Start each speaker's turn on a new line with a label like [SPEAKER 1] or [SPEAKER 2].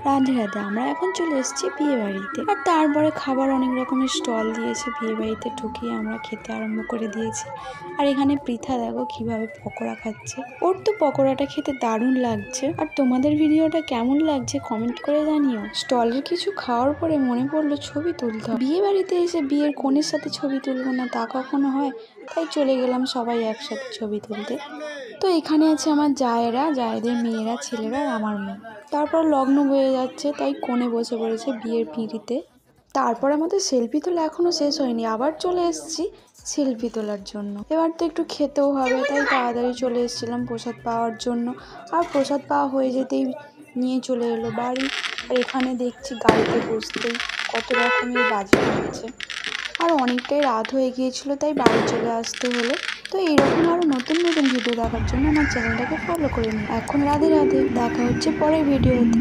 [SPEAKER 1] রাধে রাধে। আমরা এখন চলে এসেছি বিয়ে বাড়িতে, আর তারপরে খাবার অনেক রকমের স্টল দিয়েছে। বিয়ে বাড়িতে ঢুকিয়ে আমরা খেতে আরম্ভ করে দিয়েছি। আর এখানে পৃথা দেখো কিভাবে পকোড়া খাচ্ছে। ওর তো পকোড়াটা খেতে দারুণ লাগছে। আর তোমাদের ভিডিওটা কেমন লাগছে কমেন্ট করে জানিও। স্টলের কিছু খাওয়ার পরে মনে পড়লো ছবি তুলতে হবে। বিয়ে বাড়িতে এসে বিয়ের কনের সাথে ছবি তুলবো না তা কখনো হয়? তাই চলে গেলাম সবাই একসাথে ছবি তুলতে। তো এখানে আছে আমার জায়েদের মেয়েরা, ছেলেরা আর আমার মেয়ে। তারপর লগ্ন হয়ে যাচ্ছে, তাই কোণে বসে পড়েছে বিয়ের পিঁড়িতে। তারপর আমাদের সেলফি তোলা এখনো শেষ হয়নি, আবার চলে এসেছি সেলফি তোলার জন্য। এবার তো একটু খেতেও হবে, তাই তাড়াতাড়ি চলে এসেছিলাম প্রসাদ পাওয়ার জন্য। আর প্রসাদ পাওয়া হয়ে যেতেই নিয়ে চলে এলো বাড়ি। আর এখানে দেখছি গাড়িতে বসতেই কত রকমের বাজি হচ্ছে। আর অনেকটাই রাত হয়ে গিয়েছিল, তাই বাড়ি চলে আসতে হলো। তো এইরকম আরও নতুন নতুন ভিডিও দেখার জন্য আমার চ্যানেলটাকে ফলো করে নিন। এখন রাধে রাধে, দেখা হচ্ছে পরের ভিডিওতে।